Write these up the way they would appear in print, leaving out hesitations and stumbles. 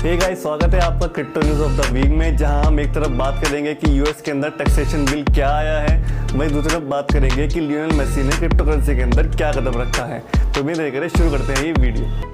Hey guys, स्वागत है आपका crypto news of the week में, जहां हम एक तरफ बात करेंगे कि यूएस के अंदर टैक्सेशन बिल क्या आया है, वहीं दूसरी तरफ बात करेंगे कि लियोनेल मेसी ने क्रिप्टो करेंसी के अंदर क्या कदम रखा है। तो उम्मीद है शुरू करते हैं ये वीडियो।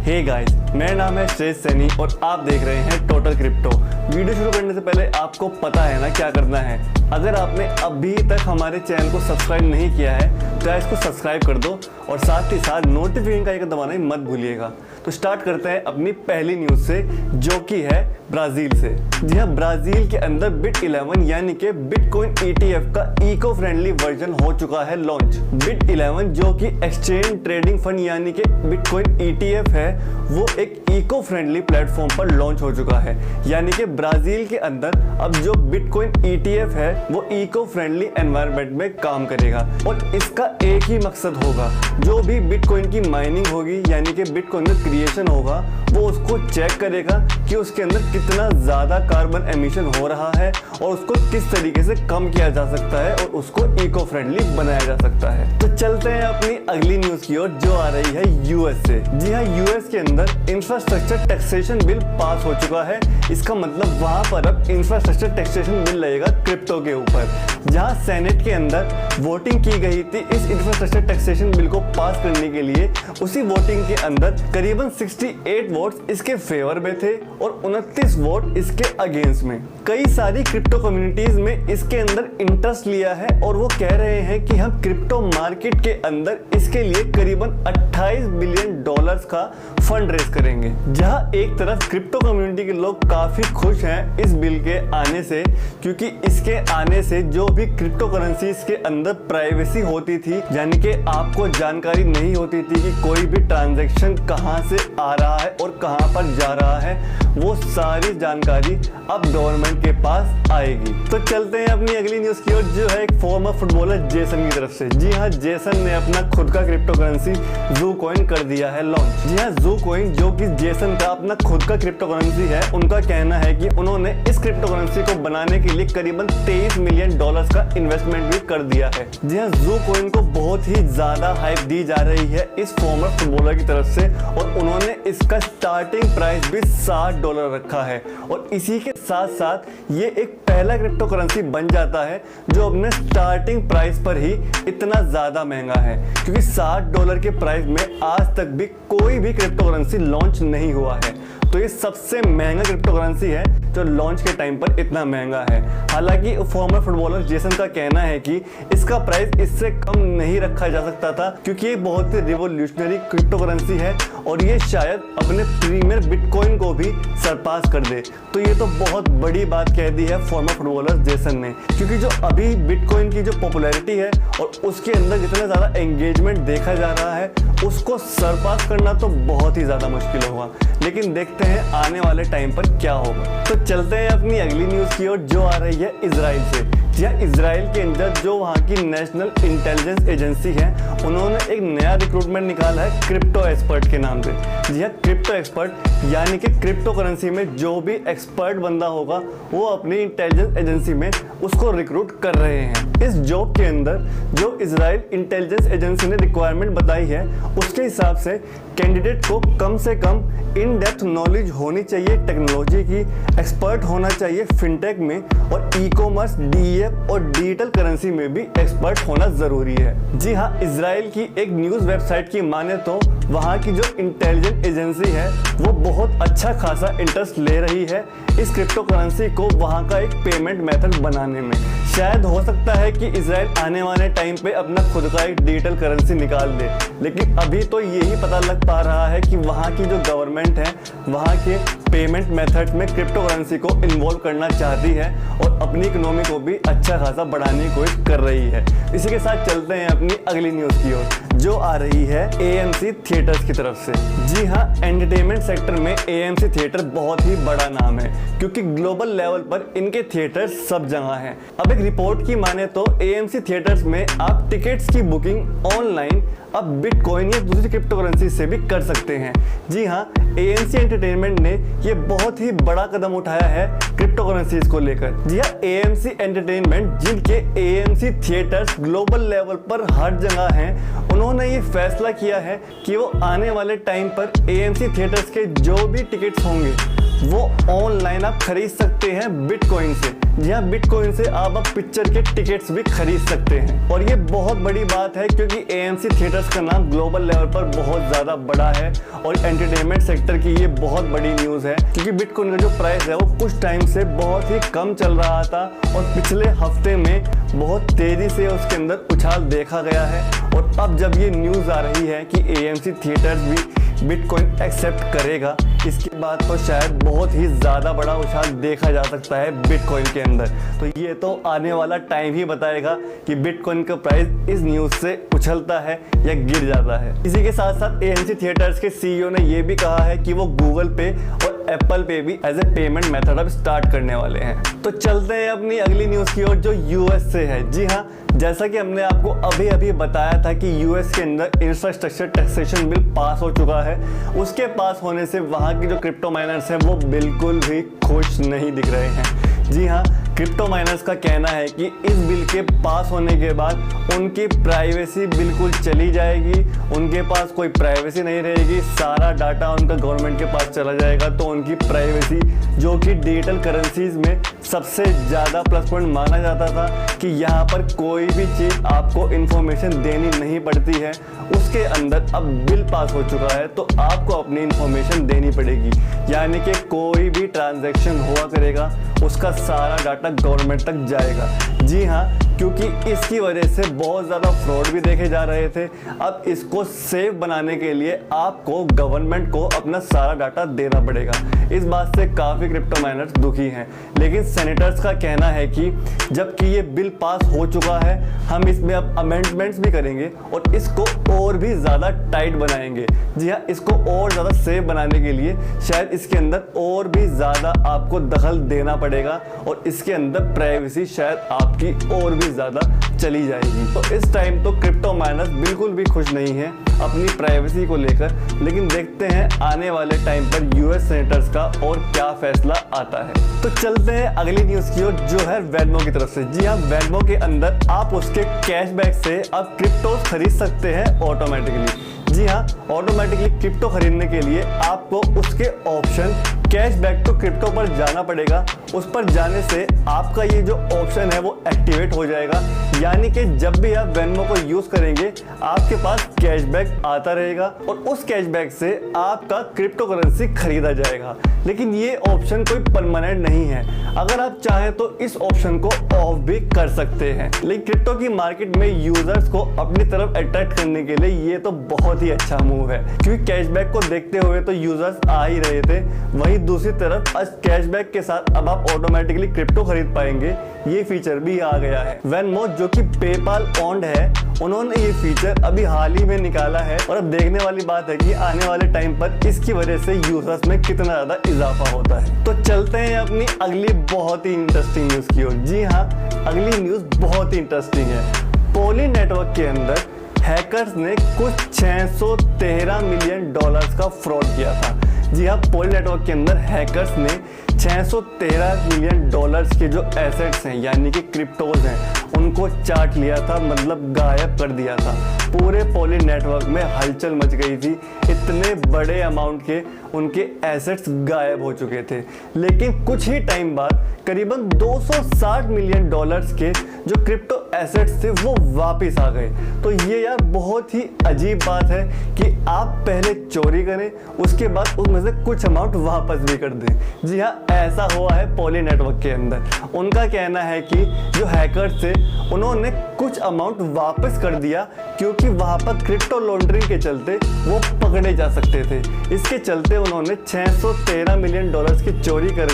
हे गाइस, मेरा नाम है श्रेयस सैनी और आप देख रहे हैं टोटल क्रिप्टो। वीडियो शुरू करने से पहले आपको पता है ना क्या करना है। अगर आपने अभी तक हमारे चैनल को सब्सक्राइब नहीं किया है तो इसको सब्सक्राइब कर दो और साथ ही साथ नोटिफिकेशन का आइकन दबाना ही मत भूलिएगा। तो स्टार्ट करते हैं अपनी पहली न्यूज़ से, जो कि है ब्राज़ील से। जी हाँ, ब्राज़ील के अंदर BIT11 यानी कि बिटकॉइन ETF का इको फ्रेंडली वर्जन हो चुका है लॉन्च। BIT11 जो कि एक्सचेंज ट्रेडिंग फंड यानी कि बिटकॉइन ETF है, वो एक इको फ्रेंडली प्लेटफॉर्म पर लॉन्च हो चुका है। यानी कि ब्राज़ील के अंदर अब जो बिटकॉइन ETF है वो इको फ्रेंडली एनवायरनमेंट में काम करेगा और इसका एक ही मकसद होगा, जो भी बिटकॉइन की माइनिंग होगी यानी कि बिटकॉइन का क्रिएशन होगा, वो उसको चेक करेगा कि उसके अंदर कितना ज़्यादा कार्बन एमिशन हो रहा है और उसको किस तरीके से कम किया जा सकता है और उसको इको फ्रेंडली बनाया जा सकता है। तो चलते हैं अपनी अगली न्यूज़ की ओर, जो आ रही है यूएस से। जी हाँ, यूएस के अंदर इंफ्रास्ट्रक्चर टैक्सेशन बिल पास हो चुका है। इसका मतलब वहाँ पर अब इंफ्रास्ट्रक्चर टैक्सेशन बिल लगेगा क्रिप्टो के ऊपर। जहाँ सेनेट के अंदर वोटिंग की गई थी इस इंफ्रास्ट्रक्चर टैक्सेशन बिल को पास करने के लिए, उसी वोटिंग के अंदर करीबन 68 वोट्स इसके फेवर में थे और 29 वोट इसके अगेंस्ट में। कई सारी क्रिप्टो कम्युनिटीज में इसके अंदर इंटरेस्ट लिया है और वो कह रहे हैं कि हम क्रिप्टो मार्केट के अंदर इसके लिए करीबन $28 बिलियन का फंड रेज करेंगे। जहां एक तरफ क्रिप्टो कम्युनिटी के लोग काफी खुश हैं इस बिल के आने से, क्योंकि इसके आने से जो भी क्रिप्टो करेंसीज के अंदर प्राइवेसी होती थी, यानी कि आपको जानकारी नहीं होती थी कि कोई भी ट्रांजैक्शन कहां से आ रहा है और कहां पर जा रहा है, वो सारी जानकारी अब गवर्नमेंट के पास आएगी। तो चलते हैं अपनी अगली न्यूज़ की ओर, जो है एक फॉर्मर फुटबॉलर जेसन की तरफ से। जी हाँ, जेसन ने अपना खुद का क्रिप्टो करेंसी ज़ू कॉइन कर दिया है लॉन्च। जी हाँ, ज़ू कॉइन जो कि जेसन का अपना खुद का क्रिप्टो करेंसी है, उनका कहना है कि उन्होंने इस क्रिप्टो करेंसी को बनाने के लिए करीबन $23 मिलियन का इन्वेस्टमेंट भी कर दिया है। जी हाँ, ज़ू कॉइन को बहुत ही ज्यादा हाइप दी जा रही है इस फॉर्मर फुटबॉलर की तरफ से और उन्होंने इसका स्टार्टिंग प्राइस भी $60 रखा है और इसी के साथ साथ ये एक पहला क्रिप्टो करेंसी बन जाता है जो अपने स्टार्टिंग प्राइस पर ही इतना ज्यादा महंगा है, क्योंकि $60 के प्राइस में आज तक भी कोई भी क्रिप्टो करेंसी लॉन्च नहीं हुआ है। तो ये सबसे महंगा क्रिप्टो करेंसी है जो लॉन्च के टाइम पर इतना महंगा है। हालांकि फॉर्मर फुटबॉलर जेसन का कहना है कि इसका प्राइस इससे कम नहीं रखा जा सकता था, क्योंकि ये बहुत ही रिवोल्यूशनरी क्रिप्टो करेंसी है और ये शायद अपने प्रीमियर बिटकॉइन को भी सरपास कर दे। तो ये तो बहुत बड़ी बात कह दी है फॉर्मर फुटबॉलर जेसन ने, क्योंकि जो अभी बिटकॉइन की जो पॉपुलैरिटी है और उसके अंदर जितना ज़्यादा एंगेजमेंट देखा जा रहा है, उसको सरपास करना तो बहुत ही ज़्यादा मुश्किल होगा। लेकिन देखते हैं आने वाले टाइम पर क्या होगा। तो चलते हैं अपनी अगली न्यूज़ की ओर, जो आ रही है इजराइल से। जी हाँ, इजराइल के अंदर जो वहाँ की नेशनल इंटेलिजेंस एजेंसी है, उन्होंने एक नया रिक्रूटमेंट निकाला है क्रिप्टो एक्सपर्ट के नाम से। जी हाँ, क्रिप्टो एक्सपर्ट यानी कि क्रिप्टो करेंसी में जो भी एक्सपर्ट बंदा होगा वो अपनी इंटेलिजेंस एजेंसी में उसको रिक्रूट कर रहे हैं। इस जॉब के अंदर जो इजराइल इंटेलिजेंस एजेंसी ने रिक्वायरमेंट बताई है, उसके हिसाब से कैंडिडेट को कम से कम इन डेप्थ नॉलेज होनी चाहिए टेक्नोलॉजी की, एक्सपर्ट होना चाहिए फिनटेक में और ई कॉमर्स, DEF और डिजिटल करेंसी में भी एक्सपर्ट होना जरूरी है। जी हाँ, इजराइल की एक न्यूज़ वेबसाइट की माने तो वहाँ की जो इंटेलिजेंस एजेंसी है वो बहुत अच्छा खासा इंटरेस्ट ले रही है इस क्रिप्टो करेंसी को वहाँ का एक पेमेंट मेथड बनाने में। शायद हो सकता है कि इजराइल आने वाले टाइम पे अपना खुद का एक डिजिटल करेंसी निकाल दे, लेकिन अभी तो यही पता लग पा रहा है कि वहाँ की जो गवर्नमेंट है वहाँ के पेमेंट मेथड में क्रिप्टो करेंसी को इन्वॉल्व करना चाहती है और अपनी इकोनॉमी को भी अच्छा खासा बढ़ाने की कोशिश कर रही है। इसी के साथ चलते हैं अपनी अगली न्यूज़ की ओर, जो आ रही है AMC थिएटर्स की तरफ से। जी हाँ, एंटरटेनमेंट सेक्टर में AMC थिएटर बहुत ही बड़ा नाम है क्योंकि ग्लोबल लेवल पर इनके थिएटर सब जगह हैं। अब एक रिपोर्ट की माने तो AMC थिएटर्स में आप टिकट्स की बुकिंग ऑनलाइन अब बिटकॉइन या दूसरी क्रिप्टो करेंसी से भी कर सकते हैं। जी हाँ, AMC एंटरटेनमेंट ने ये बहुत ही बड़ा कदम उठाया है क्रिप्टो करेंसीज को लेकर। जी हाँ, AMC एंटरटेनमेंट जिनके AMC थिएटर्स ग्लोबल लेवल पर हर जगह हैं, उन्होंने ये फैसला किया है कि वो आने वाले टाइम पर AMC थिएटर्स के जो भी टिकट्स होंगे वो ऑनलाइन आप खरीद सकते हैं बिटकॉइन से। जी हाँ, बिटकॉइन से आप पिक्चर के टिकट्स भी खरीद सकते हैं और ये बहुत बड़ी बात है क्योंकि AMC थिएटर्स का नाम ग्लोबल लेवल पर बहुत ज़्यादा बड़ा है और एंटरटेनमेंट सेक्टर की ये बहुत बड़ी न्यूज़ है क्योंकि बिटकॉइन का जो प्राइस है वो कुछ टाइम से बहुत ही कम चल रहा था और पिछले हफ्ते में बहुत तेज़ी से उसके अंदर उछाल देखा गया है। और अब जब ये न्यूज़ आ रही है कि AMC थिएटर्स भी बिटकॉइन एक्सेप्ट करेगा, इसके बाद तो शायद बहुत ही ज़्यादा बड़ा उछाल देखा जा सकता है बिटकॉइन के अंदर। तो ये तो आने वाला टाइम ही बताएगा कि बिटकॉइन का प्राइस इस न्यूज़ से उछलता है या गिर जाता है। इसी के साथ साथ AMC थिएटर्स के CEO ने ये भी कहा है कि वो गूगल पे और एप्पल पे भी एज ए पेमेंट मेथड अब स्टार्ट करने वाले हैं। तो चलते हैं अपनी अगली न्यूज़ की ओर जो US से है। जी हाँ, जैसा कि हमने आपको अभी बताया था कि US के अंदर इंफ्रास्ट्रक्चर टैक्सेशन बिल पास हो चुका है। उसके पास होने से वहाँ की जो क्रिप्टो माइनर्स हैं वो बिल्कुल भी खुश नहीं दिख रहे हैं। जी हाँ, क्रिप्टो माइनर्स का कहना है कि इस बिल के पास होने के बाद उनकी प्राइवेसी बिल्कुल चली जाएगी, उनके पास कोई प्राइवेसी नहीं रहेगी, सारा डाटा उनका गवर्नमेंट के पास चला जाएगा। तो उनकी प्राइवेसी, जो कि डिजिटल करेंसीज में सबसे ज़्यादा प्लस पॉइंट माना जाता था कि यहाँ पर कोई भी चीज़ आपको इन्फॉर्मेशन देनी नहीं पड़ती है, उसके अंदर अब बिल पास हो चुका है तो आपको अपनी इन्फॉर्मेशन देनी पड़ेगी। यानी कि कोई भी ट्रांजैक्शन हुआ करेगा उसका सारा डाटा गवर्नमेंट तक जाएगा। जी हाँ, क्योंकि इसकी वजह से बहुत ज़्यादा फ्रॉड भी देखे जा रहे थे। अब इसको सेफ बनाने के लिए आपको गवर्नमेंट को अपना सारा डाटा देना पड़ेगा। इस बात से काफ़ी क्रिप्टो माइनर्स दुखी हैं, लेकिन सेनेटर्स का कहना है कि जबकि ये बिल पास हो चुका है, हम इसमें अब अमेंडमेंट्स भी करेंगे और इसको और भी ज़्यादा टाइट बनाएंगे। जी हाँ, इसको और ज़्यादा सेफ बनाने के लिए शायद इसके अंदर और भी ज़्यादा आपको दखल देना पड़ेगा और इसके अंदर प्राइवेसी शायद आपकी और भी ज़्यादा चली जाएगी। तो इस टाइम तो क्रिप्टो माइनर्स बिल्कुल भी खुश नहीं है अपनी प्राइवेसी को लेकर, लेकिन देखते हैं आने वाले टाइम पर US सेनेटर्स का और क्या फैसला आता है। तो चलते हैं अगली न्यूज़ की ओर जो है वेनमो की तरफ से। जी हाँ, वेनमो के अंदर आप उसके कैशबैक से अब क्रिप्टोज खरीद सकते हैं ऑटोमेटिकली। जी हाँ, ऑटोमेटिकली क्रिप्टो खरीदने के लिए आपको उसके ऑप्शन कैशबैक टू क्रिप्टो पर जाना पड़ेगा। उस पर जाने से आपका ये जो ऑप्शन है वो एक्टिवेट हो जाएगा, यानी कि जब भी आप वेनमो को यूज़ करेंगे आपके पास कैशबैक आता रहेगा और उस कैशबैक से आपका क्रिप्टो करेंसी खरीदा जाएगा। लेकिन ये ऑप्शन कोई परमानेंट नहीं है, अगर आप चाहें तो इस ऑप्शन को ऑफ भी कर सकते हैं। लेकिन क्रिप्टो की मार्केट में यूजर्स को अपनी तरफ अट्रैक्ट करने के लिए ये तो बहुत ही अच्छा मूव है, क्योंकि कैशबैक को देखते हुए तो यूजर्स आ ही रहे थे। वहीं दूसरी तरफ कैशबैक के साथ अब आप ऑटोमेटिकली क्रिप्टो खरीद पाएंगे, ये फीचर भी आ गया है। वेनमो जो कि पेपाल ओन्ड है, उन्होंने ये फीचर अभी हाल ही में निकाला है और अब देखने वाली बात है कि आने वाले टाइम पर इसकी वजह से यूजर्स में कितना ज्यादा इजाफा होता है। तो चलते हैं अपनी अगली बहुत ही इंटरेस्टिंग न्यूज की ओर। जी हाँ, अगली न्यूज बहुत ही इंटरेस्टिंग है। पोली नेटवर्क के अंदर हैकर्स ने कुछ $613 मिलियन का फ्रॉड किया था। जी हाँ, पोली नेटवर्क के अंदर हैकर्स ने $613 मिलियन के जो एसेट्स हैं यानी कि क्रिप्टोज हैं उनको चाट लिया था, मतलब गायब कर दिया था। पूरे पोली नेटवर्क में हलचल मच गई थी, इतने बड़े अमाउंट के उनके एसेट्स गायब हो चुके थे। लेकिन कुछ ही टाइम बाद करीबन $260 मिलियन के जो क्रिप्टो एसेट्स थे वो वापस आ गए। तो ये यार बहुत ही अजीब बात है कि आप पहले चोरी करें उसके बाद उसमें से कुछ अमाउंट वापस भी कर दें। जी हाँ, ऐसा हुआ है पोली नेटवर्क के अंदर। उनका कहना है कि जो हैकर्स थे उन्होंने कुछ अमाउंट वापस कर दिया क्योंकि क्योंकि वहां पर क्रिप्टो लॉन्ड्रिंग के चलते वो पकड़े जा सकते थे। इसके चलते उन्होंने 613 मिलियन डॉलर्स की चोरी कर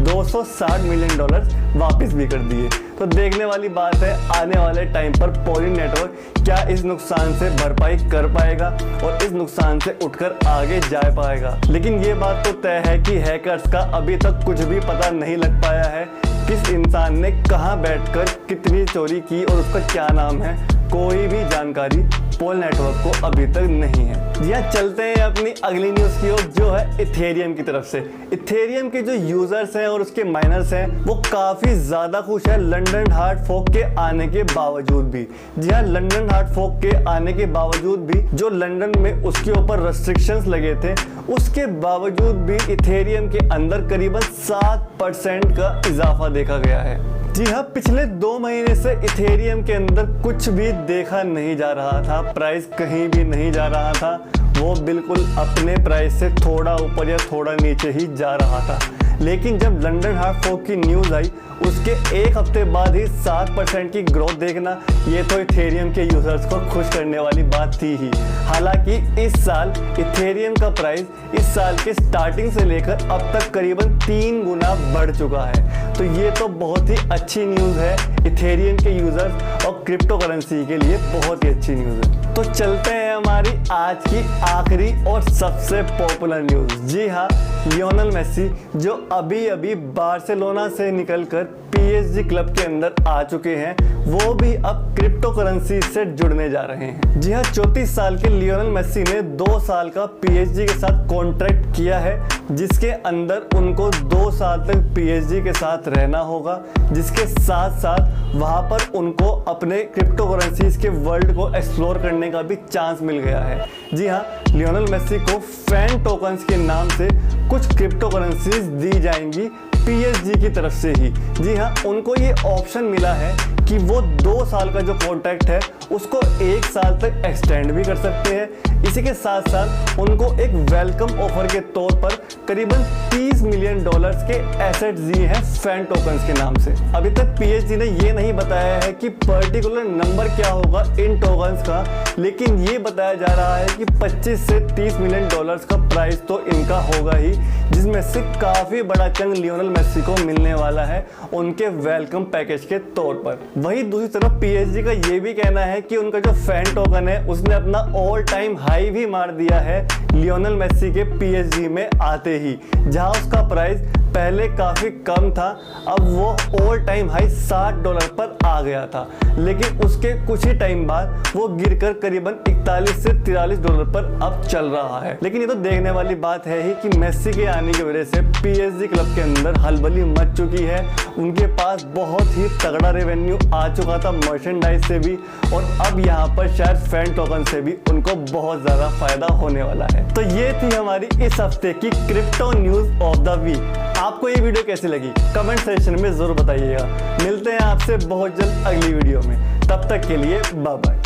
260 मिलियन डॉलर्स वापस भी कर दिए। तो देखने वाली बात है आने वाले टाइम पर पोली नेटवर्क क्या इस नुकसान से भरपाई कर पाएगा और इस नुकसान से उठकर आगे जा पाएगा। लेकिन ये बात तो तय है कि हैकर्स का अभी तक कुछ भी पता नहीं लग पाया है किस इंसान ने कहां बैठकर कितनी चोरी की और उसका क्या नाम है। कोई भी जानकारी पोल नेटवर्क को अभी तक नहीं है। यहाँ चलते हैं अपनी अगली न्यूज़ की ओर, जो है इथेरियम की तरफ से। इथेरियम के जो यूजर्स हैं और उसके माइनर्स हैं वो काफ़ी ज़्यादा खुश है लंदन हार्ड फोक के आने के बावजूद भी। जी हाँ, लंदन हार्ड फोक के आने के बावजूद भी जो लंदन में उसके ऊपर रेस्ट्रिक्शंस लगे थे उसके बावजूद भी इथेरियम के अंदर करीबन 7% का इजाफा देखा गया है। जी हाँ, पिछले 2 महीने से इथेरियम के अंदर कुछ भी देखा नहीं जा रहा था, प्राइस कहीं भी नहीं जा रहा था, वो बिल्कुल अपने प्राइस से थोड़ा ऊपर या थोड़ा नीचे ही जा रहा था। लेकिन जब लंदन हार्ड फोक की न्यूज़ आई उसके 1 हफ्ते बाद ही 7% की ग्रोथ देखना, ये तो इथेरियम के यूजर्स को खुश करने वाली बात थी ही। हालांकि इस साल इथेरियम का प्राइस इस साल के स्टार्टिंग से लेकर अब तक करीबन 3 गुना बढ़ चुका है। तो ये तो बहुत ही अच्छी न्यूज़ है इथेरियम के यूजर्स और क्रिप्टो करेंसी के लिए बहुत ही अच्छी न्यूज़ है। तो चलते हैं हमारी आज की आखिरी और सबसे पॉपुलर न्यूज़। जी हाँ, लियोनेल मेसी जो अभी बार्सिलोना से निकलकर PSG क्लब के अंदर आ चुके हैं वो भी अब क्रिप्टो करेंसी से जुड़ने जा रहे हैं। जी हाँ, 34 साल के लियोनेल मेसी ने 2 साल का PSG के साथ कॉन्ट्रैक्ट किया है जिसके अंदर उनको 2 साल तक PSG के साथ रहना होगा, जिसके साथ साथ वहां पर उनको अपने क्रिप्टो करेंसीज के वर्ल्ड को एक्सप्लोर करने का भी चांस मिल गया है। जी हाँ, लियोनेल मेसी को फैन टोकन्स के नाम से कुछ क्रिप्टो करेंसीज दी जाएंगी PSG की तरफ से ही। जी हाँ, उनको ये ऑप्शन मिला है कि वो 2 साल का जो कॉन्ट्रैक्ट है उसको 1 साल तक एक्सटेंड भी कर सकते हैं। इसी के साथ साथ उनको एक वेलकम ऑफर के तौर पर करीबन 30 मिलियन डॉलर्स के एसेट्स दिए हैं फैन टोकन्स के नाम से। अभी तक PSG ने ये नहीं बताया है कि पर्टिकुलर नंबर क्या होगा इन टोकन्स का, लेकिन ये बताया जा रहा है कि 25 से 30 मिलियन डॉलर्स का प्राइस तो इनका होगा ही, जिसमें से काफ़ी बड़ा चंग लियोनेल मेसी को मिलने वाला है उनके वेलकम पैकेज के तौर पर। वहीं दूसरी तरफ PSG का ये भी कहना है कि उनका जो फैन टोकन है उसने अपना ऑल टाइम हाई भी मार दिया है लियोनेल मेसी के PSG में आते ही। जहां उसका प्राइस पहले काफ़ी कम था, अब वो ऑल टाइम हाई $60 पर आ गया था, लेकिन उसके कुछ ही टाइम बाद वो गिरकर करीबन 41 से $43 पर अब चल रहा है। लेकिन ये तो देखने वाली बात है ही कि मेसी के आने की वजह से PSG क्लब के अंदर हलबली मच चुकी है। उनके पास बहुत ही तगड़ा रेवेन्यू आ चुका था मर्चेंडाइज से भी, और अब यहाँ पर शायद फैन टोकन से भी उनको बहुत ज़्यादा फायदा होने वाला है। तो ये थी हमारी इस हफ्ते की crypto news of the week. आपको ये वीडियो कैसी लगी कमेंट सेक्शन में ज़रूर बताइएगा। मिलते हैं आपसे बहुत जल्द अगली वीडियो में, तब तक के लिए बाय बाय।